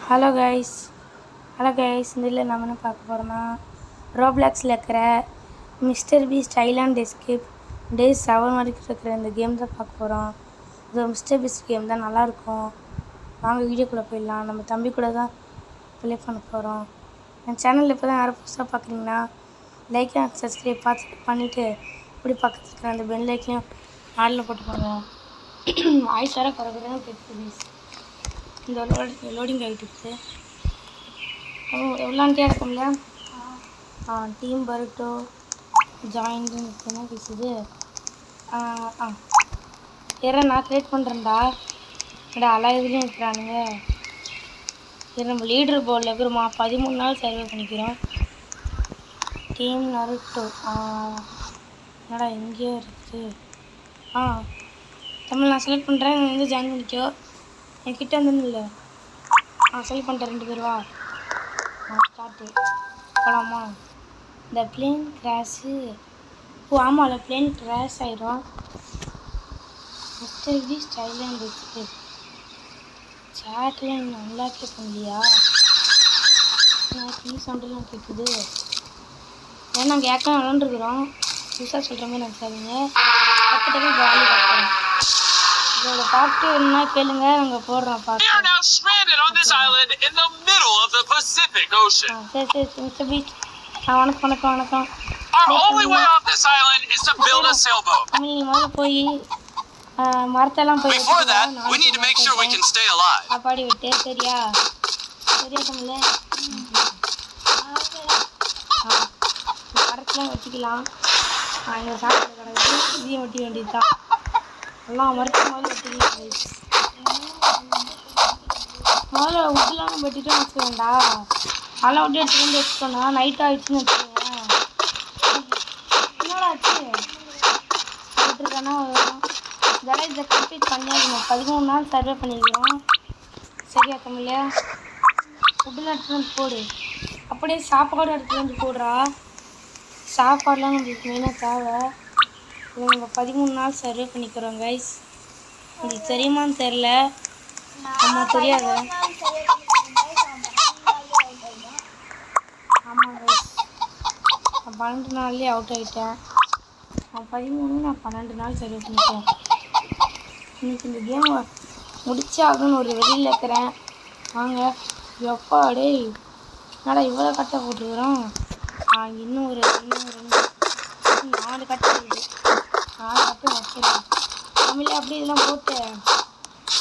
Hello guys இதில் நம்ம என்ன பார்க்க போகிறோம்னா ரோப்ளாக்ஸில் இருக்கிற மிஸ்டர் பீஸ்ட் ஐலாண்ட் எஸ்கேப் டே 7 வரைக்கும் இருக்கிற இந்த கேம் தான் பார்க்க போகிறோம். இது மிஸ்டர் பீஸ்ட் கேம் தான், நல்லாயிருக்கும். வாங்க வீடியோக்குள்ளே போயிடலாம். நம்ம தம்பி கூட தான் ப்ளே பண்ண போகிறோம். என் சேனலில் இப்போ தான் யாரும் புதுசாக பார்க்குறீங்கன்னா லைக் அண்ட் சப்ஸ்கிரைப் பண்ணிவிட்டு இப்படி பக்கத்தில் இருக்கிற அந்த பெல் லைக்கையும் ஆளில் போட்டுக்கோங்க. வாய்ஸ் வர குறைக்குறேன்னு கேட்குது. இந்த லோடிங் ஆகிட்டு இருக்குது. எவ்வளோன்ட்டே இருக்கும்ல. டீம் பருட்டோ ஜாயின்னு என்ன பேசுது. நான் க்ரியேட் பண்ணுறேன்டா. எல்லா இதுலேயும் இருக்கிறானுங்க. நம்ம லீடர் போர்டில் இருக்கிறோமா 13 நாள் சர்வே பண்ணிக்கிறோம். டீம் நருட்டோ என்னடா எங்கேயோ இருக்குது. தமிழ் நான் செலக்ட் பண்ணுறேன். நீ வந்து ஜாயின் பண்ணிக்கோ. என்கிட்ட வந்து இல்லை. செலக்ட் பண்ணிட்டேன். 2 பேர் வா. ஸ்டார்ட்டு போகலாமா? இந்த பிளேன் கிராஷு. ஆமாம், பிளேன் கிராஷ் ஆயிரும். மிஸ்டர் பீஸ்ட் ஐலாண்ட் இருக்குது. சேட்டில் நல்லா கேட்கலையா? நான் சவுண்டெல்லாம் கேட்குது. ஏன்னா நாங்கள் ஏற்கனவே விளாண்டுருக்குறோம். புதுசாக சொல்கிற மாதிரி நான் சரிங்க பக்கத்துக்கு ஜாலி பார்க்குறேன். இதோட பாட்டு என்ன கேளுங்க, நாங்கள் போடுறோம் பாட்டு. சரி மிஸ்டர் பீஸ்ட் வணக்கம். நீ முதல்ல போய் மரத்தெல்லாம் போய் சாப்பாடு விட்டு சரியா தமிழ் மரத்தெல்லாம் வச்சுக்கலாம். இங்கே சாப்பாடு கிடக்குது, இதையும் வெட்டி வேண்டியது தான். எல்லாம் மரத்து முதல்ல வெட்டிக்கலாம். முதல்ல உட்டுலாம் வெட்டிட்டு வச்சுக்கோண்டா. அதெல்லாம் விட்டு எடுத்துகிட்டு வந்து வச்சுக்கோண்ணா. நைட் ஆகிடுச்சுன்னு வச்சுக்கோங்க. என்னடா ஆச்சு விட்டுருக்கேன்னா இதெல்லாம் இதை கம்ப்ளீட் பண்ணியாகணும். 13 நாள் சர்வே பண்ணிக்கிறோம். சரியா தமிழ்? ஃபுட்டுலாம் எடுத்துகிட்டு வந்து போடு. அப்படியே சாப்பாடு எடுத்துகிட்டு வந்து போடுறா. சாப்பாடுலாம் நம்மளுக்கு மெயினாக தேவை. இதை நம்ம 13 நாள் சர்வே பண்ணிக்கிறோம் கைஸ். உங்களுக்கு தெரியுமான்னு தெரில. நம்ம தெரியாது. ஆமாம் கைஸ், நான் 12 நாள்லேயே அவுட் ஆகிட்டேன். நான் 13, நான் 12 நாள் சர்வே பண்ணிட்டேன். இன்றைக்கி இந்த கேமை முடிச்சே ஆகணும்னு ஒரு வெளியில் இருக்கிறேன். வாங்க. எப்பா டேய், என்னடா இவ்வளோ கட்டை போட்டுருக்குறோம். இன்னும் ஒரு 4 கட்டை இருக்குது. 4 கட்டை வச்சிடலாம். தமிழ் அப்படி இதெல்லாம் போட்டு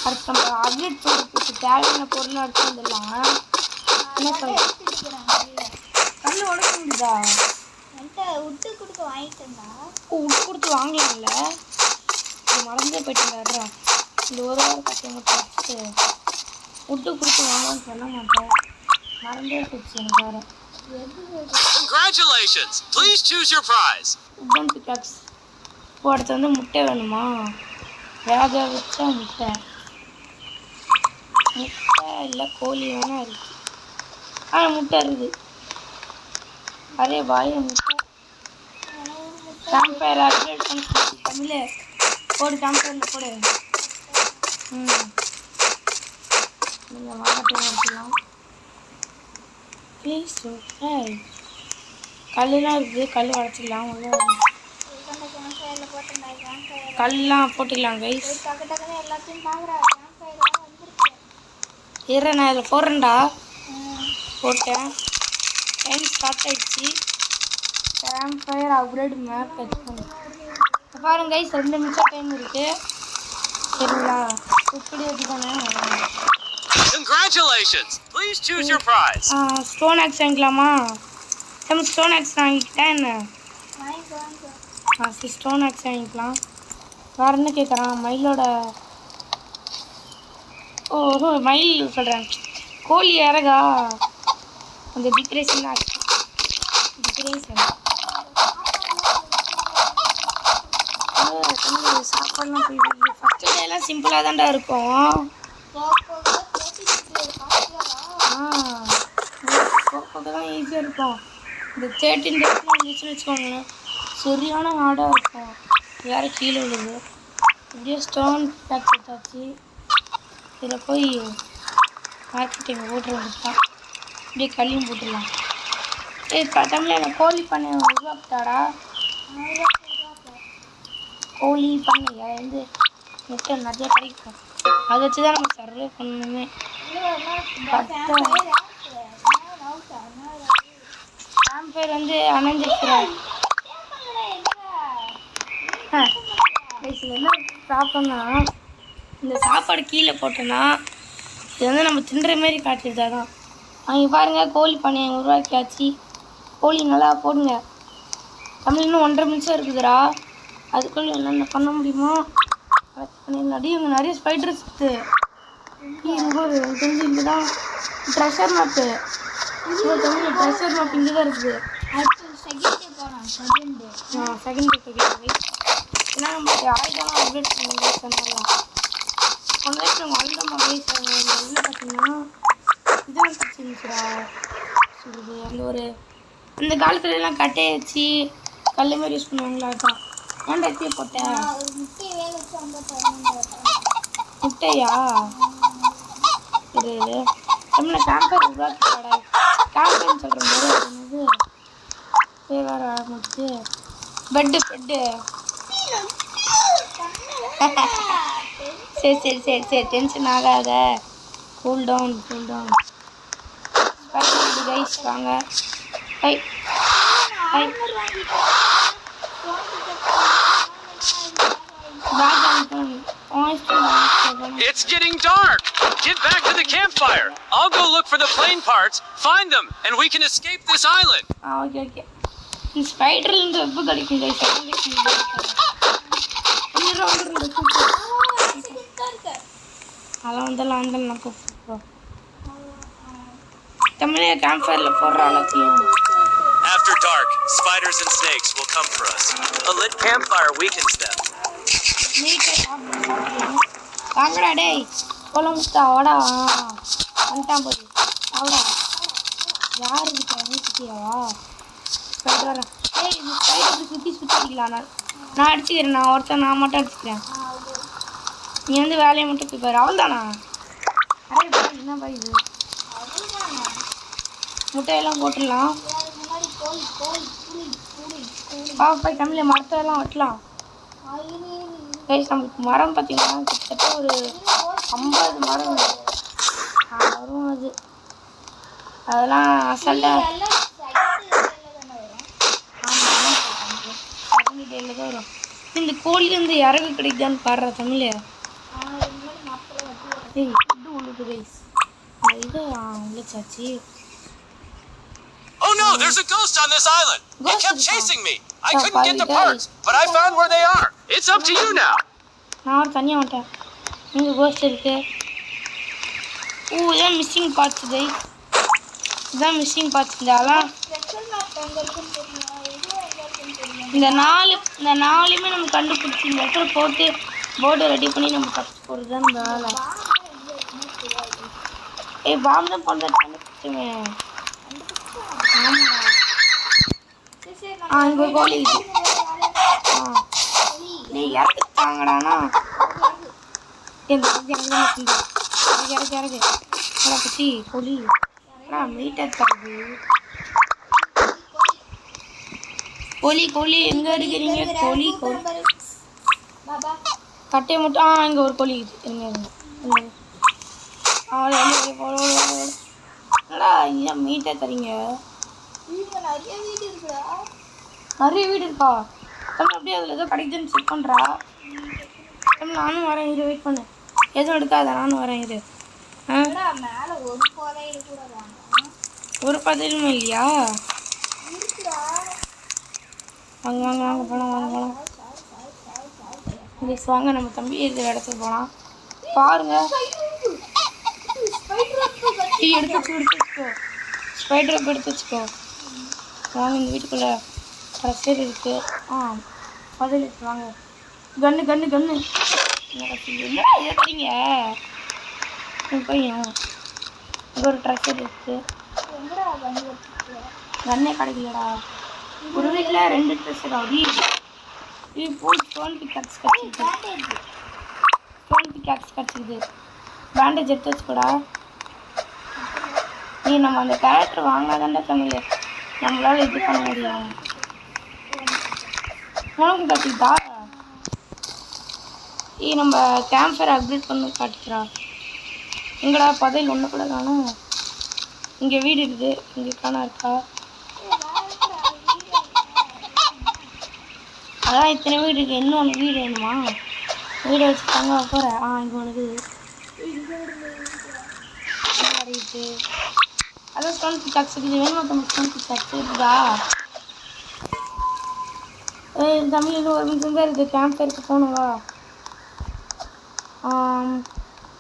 அடுத்து நம்ம அப்டேட் பண்ணுறதுக்கு தேவையான பொருளாக எடுத்து வந்துடலாம். என்ன சொல்ல கல் உடக்க முடியுதா? விட்டு கொடுத்து வாங்கிட்டேன்டா. விட்டு கொடுத்து வாங்கலாம்ல. மறந்தே போயிட்டு இந்த ஒரு வாரம் கட்டை மட்டும் வச்சுட்டு விட்டு கொடுத்து வாங்கலாம்னு சொல்ல மாட்டேன். மறந்தே போச்சு எனக்கு வேறு. Congratulations! Please choose your prize. உடன் பிக்காக்ஸ். இப்போ அடுத்து வந்து முட்டை வேணுமா? வேக வச்சா முட்டை இல்லை கோழி வேணா இருக்கு. முட்டை இருக்குது. அரே பாய் முட்டை. கேம்ப் ஃபயர் அப்டேட் பண்ணி தமிழ் போடு. கேம்ப் ஃபயரில் போடு. நீங்கள் மாட்டேன் எடுத்துக்கலாம் ப்ளீஸ். கல்லாம் இருக்குது. கல் உடச்சிடலாம். கல்லாம் போட்டுக்கலாம் கைஸ். நான் இதில் போடுறேன்டா. போட்டேன். டைம் ஸ்டார்ட் ஆகிடுச்சு. கேம்ப் ஃபயர் அப்கிரேட் மேப் வச்சுக்கோங்க. பாருங்க கைஸ், 2 நிமிஷம் டைம் இருக்குது. சரிங்களா? இப்படி வச்சுக்கோங்க. Congratulations! Please choose your prize. Stone axe வாங்கிக்கலாமா? ஸ்டோன் ஆக்ஸ் வாங்கிக்கிட்டேன். என்ன ஸ்டோன் ஆக்ஸ் வாங்கிக்கலாம். வேறு என்ன கேட்குறான்? மயிலோட மயில் சொல்கிறேன். கோழி இறகா அந்த டிக்ரேஷன் சாப்பாடுலாம் போய் ஃபஸ்ட்டு டேலாம் சிம்பிளாக தான்டா இருக்கும். தான் ஈஸியாக இருக்கும். இந்த 13 டேஸ்லாம் வந்துச்சுன்னு வச்சுக்கோங்களேன், சரியான ஹார்டாக இருக்கும். வேறு கீழே விழுது. இப்படியே ஸ்டோன் பேக் எடுத்தாச்சு. இதில் போய் மார்க்கெட்டிங் போட்டு வந்துட்டான். அப்படியே கல்லியும் போட்டுடலாம். தமிழ் எனக்கு கோழி பண்ணை உருவாக்குத்தாடா. கோழி பண்ணை அதை வந்து முட்டை நிறைய கிடைக்கும். அதை வச்சு தான் நம்ம சர்வே பண்ணணுமே. கேம்பர் வந்து அணைஞ்சிருக்கிறார். இதில் என்ன ப்ராப்ளம்னா இந்த சாப்பாடு கீழே போட்டோன்னா இது வந்து நம்ம தின்ற மாரி காட்டியிருந்தா தான். அங்கே பாருங்கள் கோழி பண்ணையை உருவாக்கியாச்சு. கோழி நல்லா போடுங்க. தமிழ் இன்னும் 1.5 நிமிஷம் இருக்குதுடா. அதுக்குள்ளே என்னென்ன பண்ண முடியுமோ பண்ணிடலாடி. இங்கே நிறைய ஸ்பைடர்ஸ் இருக்குது. இங்கே ஒரு தெரிஞ்சு இங்கே தான் treasure map. Tamil treasure map இங்கே தான் இருக்குது. செகண்ட் ஏன்னா நம்மளுக்கு ஆயுதமாக அப்டேட் பண்ணி சொன்னாலாம். ஒன் வயசு நம்ம ஆயுதமாக அப்டேட் பண்ணுவோம். உள்ள பார்த்தீங்கன்னா இதுவும் கிடச்சிருந்துச்சுடா. சொல்லுது அந்த ஒரு அந்த காலத்துலலாம் கட்டையை வச்சு கல் மாதிரி யூஸ் பண்ணுவாங்களா. அதுதான் ஏன்டா எத்தியை போட்டேன். முட்டையா இது நம்மளை கேம்பர் உருவாக்கிட்டாடா. கேம்பர்னு சொல்கிற போது அது என்னது பேர் வேறு ஆரம்பிச்சு பெட்டு சரி சரி சரி சரி டென்ஷன் ஆகாத. கூல் டவுன் கைஸ் வாங்க. High high It's getting dark. Get back to the campfire. I'll go look for the plane parts, find them, and we can escape this island. Okay இந்த ஸ்பைடர்லேருந்து வெப்பு கிடைக்கும் guys. அதெல்லாம் வந்தெல்லாம் நான் கூப்பிடுறோம். தமிழே camp ஃபயரில் போடுற அளவுக்கு. After dark, spiders and snakes will come for us. A lit campfire weakens them. வாங்கடா டேய் கொலை முட்டா வாடா வந்துட்டான் போது அவடா யார் கிட்ட வீட்டுக்கியாவா ஸ்பைடர் ஏய் இந்த ஸ்பைடர் சுற்றி அடிக்கலாம். நான் அடிச்சுக்கிறேன். நான் மட்டும் அடிச்சுக்கிறேன். நீ வந்து வேலையை மட்டும் போய் பாரு. அவள் தானா அரே பாய் என்ன பாய் இது முட்டையெல்லாம் போட்டுடலாம். பாய் தமிழில் மரத்தெல்லாம் வெட்டலாம். கைஸ் நம்மளுக்கு மரம் பார்த்தீங்கன்னா கிட்டத்தட்ட ஒரு 50 மரம் வரும். அதெல்லாம் அசால்ட்டாக ஆமாம் டேயில் தான் வரும். இந்த கோழி வந்து இறகு கிடைக்குதான்னு பாடுற தமிழ். ஏய் இது உள்ளது கைஸ் இது உள்ளச்சாச்சு. Oh no, there's a ghost on this island. It kept chasing me. I couldn't get the parts, but I found where they are. It's up to you now. நான் ஒரு தனியாக வந்துட்டேன். இங்கே கோஸ்ட் இருக்கு. இதான் மிஸ்ஸிங் பார்ட்ஸ் கைஸ். இதான் missing parts. இந்த நாலுமே நம்ம கண்டுபிடிச்சி இந்த இடத்துல போட்டு போர்டை ரெடி பண்ணி நம்ம தப்பிச்சு போகிறது தான் இந்த வேலை. ஏய் பாம்பு தான் பண்ணுறது கண்டுபிடிச்சுமே. ஆமாடா இங்கே கோழி நீ இறக்குத்தாங்கடாண்ணா. இறக்கு குச்சி கோழி மீட்டர் தருது. கோழி எங்கே இருக்கிறீங்க? கோழி கட்டையை மட்டும் இங்கே ஒரு கோழி என்னடா இங்கே மீட்டர் தரீங்க. நிறைய வீடு இருக்கா தமிழ்? அப்படியே அதில் ஏதோ கிடைக்குதுன்னு செக் பண்ணுறா தமிழ். நானும் வரேன் இரு, வெயிட் பண்ணு. எதுவும் எடுக்காத நானும் வரேன் இரு. ஒரு பதிலுமே இல்லையா? வாங்க போகலாம். ப்ளீஸ் வாங்க நம்ம தம்பி இருக்கிற இடத்துக்கு போகலாம். பாருங்க எடுத்து வச்சுக்கோ. வாங்க இந்த வீட்டுக்குள்ளே ட்ரெஸ்ஸர் இருக்குது. பதில் வாங்க. கன்னு என்ன சரிங்க பையன் இங்கே ஒரு ட்ரெஸ்ஸர் இருக்குது. கன்னே கிடைக்கலடா. ஒரு வீட்டில் 2 ட்ரெஸ்ஸர் ஆகுது. ஸ்டோன் பிக்காக்ஸ் கிடச்சிது. பேண்டேஜ் எடுத்து வச்சுக்கூடா. நீ நம்ம அந்த கேரக்டர் வாங்கினாதான்டா தமிழ் நம்மளால இது பண்ண முடியும். உனக்கு காட்டிட்டா நம்ம கேம்ப் ஃபயர் அப்டேட் பண்ணி காட்டுறா. எங்கடா பதையில் ஒன்று கூட காணும். இங்கே வீடு இருக்குது, இங்கே காணா இருக்கா? அதான் இத்தனை வீடு இருக்குது, இன்னும் ஒன்று வீடு வேணுமா? வீடு வச்சு தங்க போகிறேன். இங்கே ஒன்று இருக்குது. அதான் ஸ்டோன் பிக்காக்ஸ் இருக்குது. வேணுமா தம்பி ஸ்டோன் பிக்காக்ஸ் இருக்குதா? தமிழ் இன்னும் ஒரு நிமிஷம் தான் இருக்குது. கேம்ப் ஃபயருக்கு போகணுவா?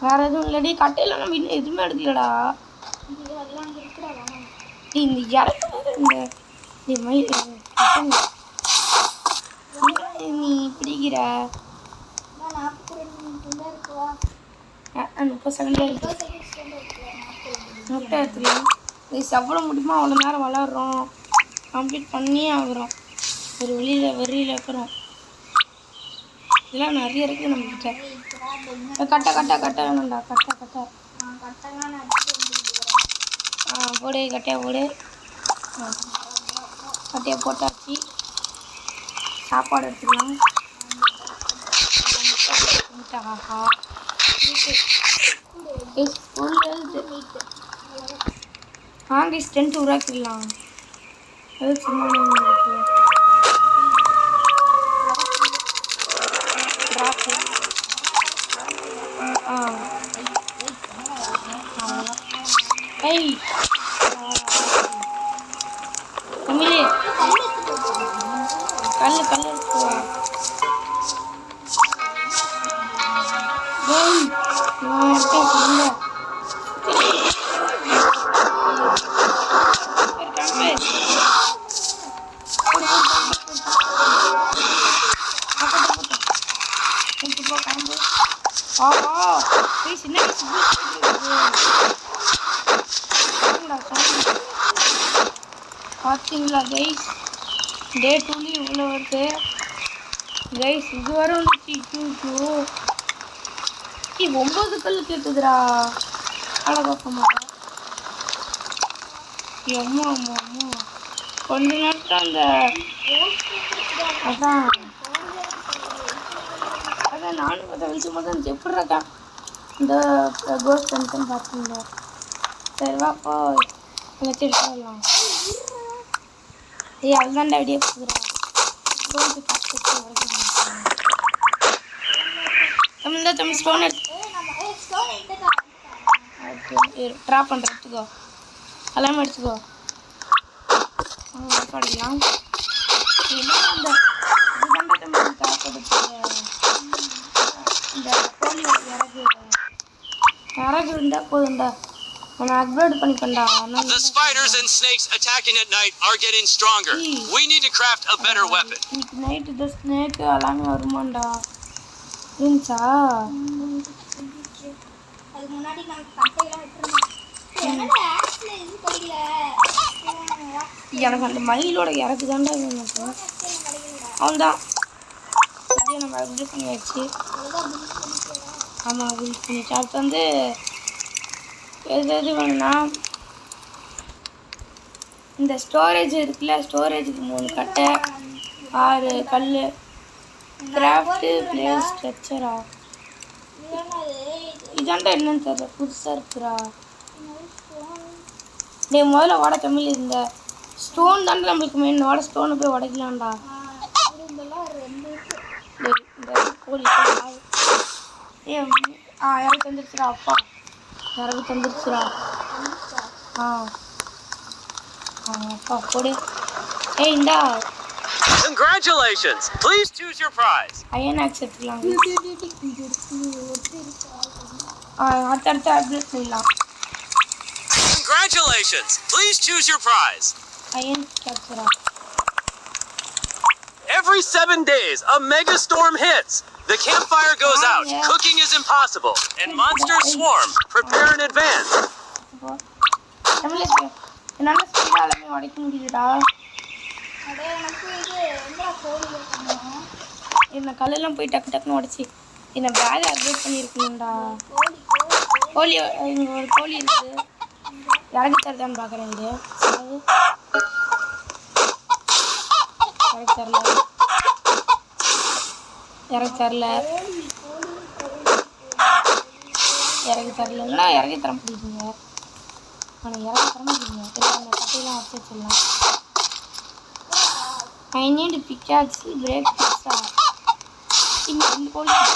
வேறு எதுவும் இல்லடி. கட்டையில் நம்ம இன்னும் எதுவுமே எடுக்கலடா. இந்த இறக்கு வேறு இந்த மயில் நீ பிடிக்கிற 30 செகண்ட் இருக்கு. முட்டை எடுத்துக்கலாம். இது எவ்வளோ முடியுமோ அவ்வளோ நேரம் வளர்றோம். கம்ப்ளீட் பண்ணி ஆகுறோம். ஒரு வெளியில் இருக்கிறோம். இதெல்லாம் நிறைய இருக்குது நம்மக்கிட்ட. கட்டை வேணும்டா. கட்டை போடு. கட்டையை போடு. கட்டையை போட்டாச்சு. சாப்பாடு எடுத்துக்கலாம். ஆஹா டென்ட் உருவாக்கிடலாம். அது சும்மா தமிழே கல் இருக்குவா? பார்த்தீங்களா கைஸ், டே 2 இவ்வளோ வருது கைஸ். இது வர வந்துச்சு. 9 கல் கேட்குதுடா. அழகாக்கமா அம்மா கொஞ்ச நேரத்தில் அந்த அதான் நானும் பார்த்தா வெளிச்சம் போது எப்படி இருக்கா இந்த கோஸ்ட் டென்ஷன் பார்த்தீங்களா? சரி வாப்பா வச்சுட்டு போகலாம். அதுதான்டா அப்படியே போகிறா. தமிழ் ஸ்டோன் ட்ராப் பண்ணுறதுக்கோ எல்லாமே எடுத்துக்கோ. படிக்கலாம். அந்த இதுதான்டா தமிழ் காப்படுத்து இந்த கோழி இறகு இருந்தால் போதும்டா. நான் upload பண்ணிப்பேன்டா. The spiders and snakes attacking at night are getting stronger. We need to craft a better weapon. இன்னைக்கு நைட் இந்த ஸ்னேக் எல்லாமே வருமாண்டா. இருந்துச்சா? அதுக்கு முன்னாடி நான் கட்டையெல்லாம் விட்டுறேன். என்னடா ஆக்ஸ்ல இது படிக்கல. எனக்கு அந்த மயிலோட இறக்கு தான்டா எனக்கு. அவள்தான் இதே நம்ம அப்டேட் பண்ணியாச்சு. ஆமாம் பில் பண்ணிச்சு. அடுத்து வந்து எது வேணும்னா இந்த ஸ்டோரேஜ் இருக்குல்ல, ஸ்டோரேஜுக்கு 3 கட்டை 6 கல் கிராஃப்ட்டு பிளேஸ் ஸ்ட்ரக்சரா இதாண்டா என்னன்னு தெரியல, புதுசாக இருக்குறா. முதல்ல வாட தமிழ் இந்த ஸ்டோன் தாண்டா நம்மளுக்கு மெயின். வாட ஸ்டோனை போய் உடைக்கலாம்டா. இந்த கோழி யாரும் தந்துருச்சுடா. அப்பா யாராவது தந்துருச்சுடா. அப்பா போடு. இந்தா. Congratulations! Please choose your prize. Iron axe எடுத்துக்கலாம். அடுத்த அப்டேட் பண்ணலாம். Congratulations! Please choose your prize. Iron கேப்சரா. Every 7 days, a mega storm hits. The campfire goes out. Yeah. Cooking is impossible, and monsters swarm. Prepare in advance. என்னால் ஸ்பீடாக எல்லாமே உடைக்க முடியுதுடா. இந்த கல்லெல்லாம் போய் டக்குன்னு உடச்சி இந்த பேக் அப்டேட் பண்ணியிருக்கணும்டா. கோழி இங்கே ஒரு கோழி இருக்குது. இறக்கி தரதான்னு பார்க்குறேன். இது இறக்கி தரல இல்லைன்னா இறக்கி தர முடியுதுங்க. ஆனால் இறக்கி தர முடியுங்க. இல்லை அந்த கட்டையெல்லாம் வச்சு வச்சிடலாம். I need pickaxe, break pizza. இந்த போலீஸ்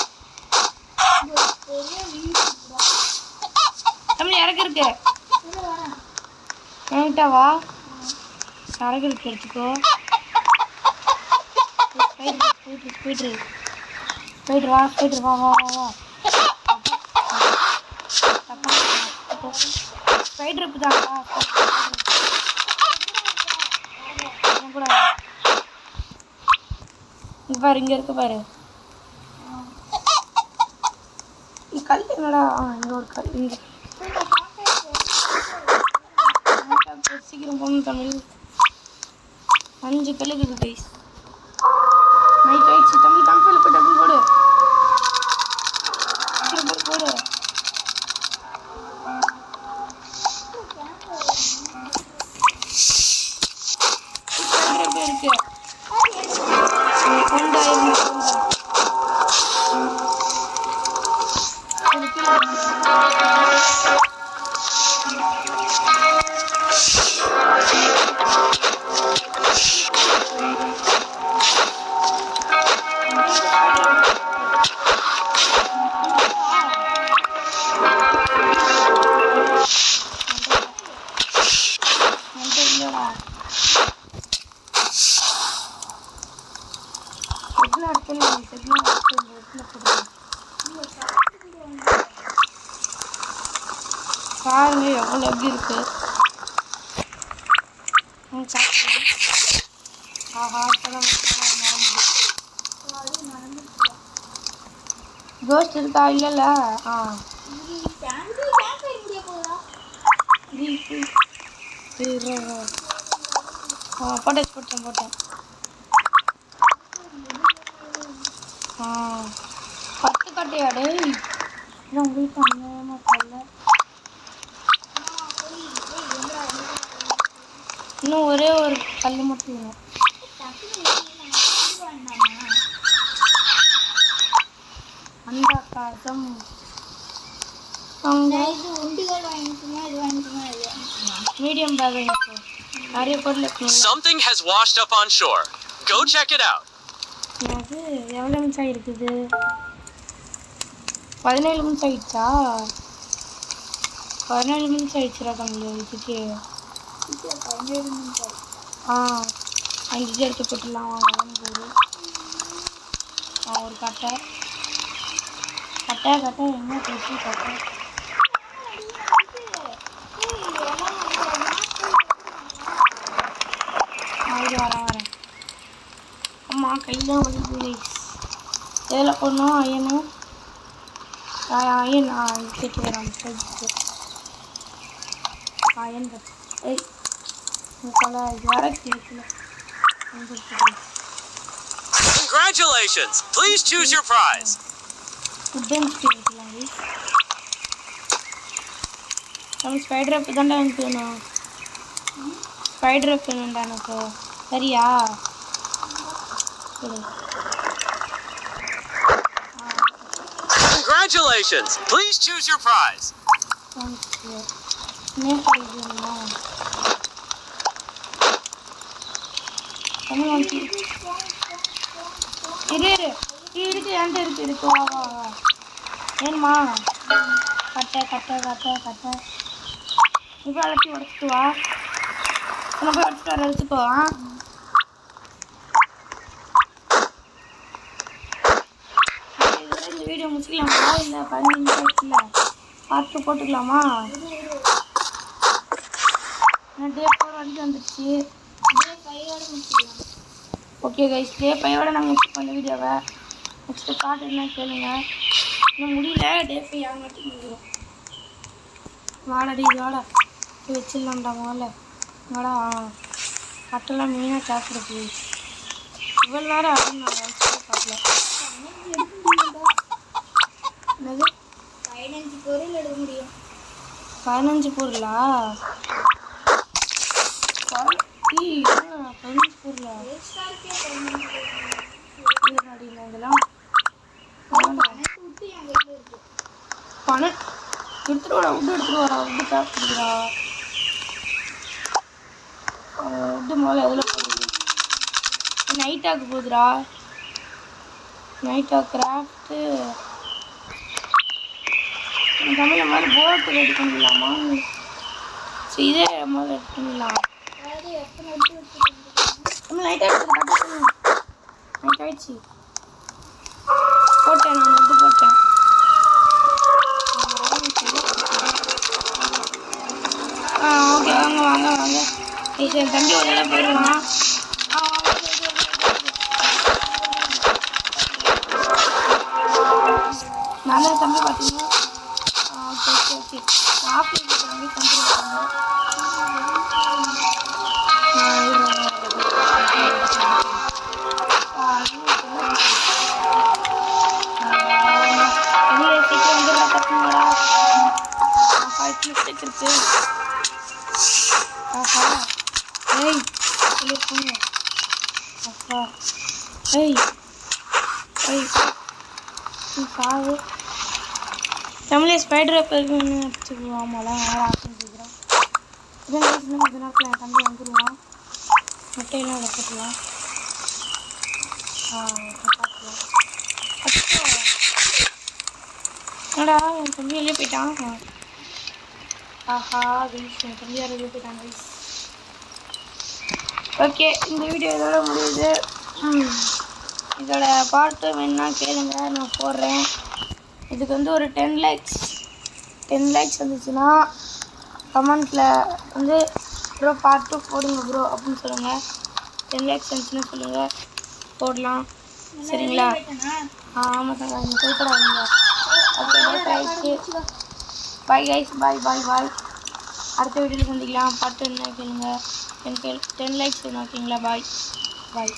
தமிழ் இறக்கு இருக்கு. என்கிட்ட வா, இறக்கு இருக்கு, எடுத்துக்கோ. ஸ்பைடர் வா ஸ்பைடர் இருக்குதாங்களா? கூட இங்க பாரு, இங்க இருக்கு பாரு. கல் என்னடா? இங்க ஒரு கல். இங்க சீக்கிரம் போகணும் தமிழ். 5 கல் இருக்குது கைஸ். நைட் ஆயிடுச்சு தமிழ். கம்பெனியில் போய் டக்குன்னு போடு. சீக்கிரம் போடு. இருக்கு பாருங்க எவ்வளோ எப்படி இருக்கு. கோஸ்ட் இருக்கா? இல்லைல்ல. போட்டேன் 10 கட்டையா டேய்? உங்களுக்கு அநியாயமா தெரியல. இன்னும் ஒரே ஒரு கல் மட்டும் வேணும். அந்த காசம் மீடியம் பேக் நிறைய பொருள். Something has washed up on shore. Go check it out. அது எவ்வளோ நிமிஷம் ஆகிருக்குது? 17 நிமிஷம் ஆகிடுச்சா? 17 நிமிஷம் ஆகிடுச்சுரா தமிழ். இதுக்கு 5 இது எடுத்து போட்டுடலாம். ஒரு கட்டை என்ன பேசி கட்டை. வரேன். அம்மா கையில் வலிக்குது. எதில் போடணும்? அயன் கேட்டு வரேன். அயன் ஏய் வர கேட்கல. Congratulations! Please choose your prize. Spider up தான்டா எனக்கு வேணும். ஸ்பைடர் அப் வேணும்டா எனக்கு. சரியா? Congratulations! Please choose your prize. இருக்கு என்கிட்ட இருக்கு. வா வேணுமா? கட்டை இப்போ அழைச்சி உடச்சிட்டு வா. நம்ம போய் உடச்சிட்டு வர எடுத்துக்கோ. இந்த வீடியோ முடிச்சுக்கலாமா? இல்லை 15 நிமிஷம் ஆச்சுல, பார்த்து போட்டுக்கலாமா? டே 4 வரைக்கும் வந்துடுச்சு. ஓகே கைஸ், டே 5 நாங்கள் மிஸ் பண்ண வீடியோவை நெக்ஸ்ட்டு காட்டுன்னா கேளுங்க. இன்னும் முடியல. டே 5 ஆகமாட்டி முடியும். வாடடி வாடா போய் வச்சிடலாம்டா முதல்ல. வாடா கட்டெல்லாம் மெயினாக கேஸ் இருக்கு. இவ்வளோ நேரம் அப்படின்னு நான் வச்சுட்டு காட்டல. என்னது 15 பொருள் எடுக்க முடியும். 15 பொருளா? 15 பொருளா? இதெல்லாம் பணம் எடுத்துட்டு வரா, விட்டு எடுத்துட்டு வரா, விட்டு சாப்பிடுறா. விட்டு முதல்ல எதில் போடுது? நைட் ஆக போகுதுடா. நைட் ஆக கிராஃப்ட்டு தமிழில் மாதிரி போட்டு ரெடி பண்ணிடலாமா? சரி இதே முதல்ல ரெடி பண்ணிடலாம். நம்ம நைட் ஆகிடுச்சு. நைட் ஆகிடுச்சு. போட்டேன், நான் வந்து போட்டேன். ஓகே, வாங்க வாங்க வாங்க. என் தம்பி உடனே போயிடுவான். நல்ல தம்பி பார்த்தீங்கன்னா ஓகே ஓகே ஓகே ஆஃபீஸ் தம்பி தந்துருவாங்க. சீக்கிரம் வந்துடுறா கத்துங்கடா. 5 மிஸ்டேக் இருக்கு. ஆஹா ஏய் இல்லை போங்க. அப்பா ஏய் ஏய் சாவு. தமிழே ஸ்பைடர் வெப் இருக்குன்னு எடுத்துக்குவாமலாம். யாரும் ஆசை கேட்குறோம். இதே இன்னும் கொஞ்ச நேரத்தில் என் தம்பி வந்துடுவான். முட்டையெல்லாம் எடுத்துக்கலாம். பார்த்துக்கலாம். என்னடா என் தம்பி வெளியே போயிட்டான். ஆஹா வீஸ் என் தம்பி யாரும் வெளியே போயிட்டான் வீஸ். ஓகே இந்த வீடியோ இதோட முடியுது. இதோட பார்ட்டு வேணுன்னா கேளுங்க, நான் போடுறேன். இதுக்கு வந்து ஒரு 10 லைக்ஸ் வந்துச்சுன்னா கமெண்ட்டில் வந்து ப்ரோ பார்ட் 2 போடுங்க ப்ரோ அப்படின்னு சொல்லுங்கள். 10 லைக்ஸ் வந்துச்சுன்னா சொல்லுங்கள், போடலாம். சரிங்களா? ஆமாம் சார், நீங்கள் போய்க்கூடாதுங்க. ஓகே ஆயிடுச்சு. பாய் கைஸ், பாய் பாய் பாய். அடுத்த வீடியோவில் சந்திக்கலாம். பார்ட் 2 என்ன கேளுங்க. 10 லைக்ஸ் வேணும். ஓகேங்களா? பாய் பாய்.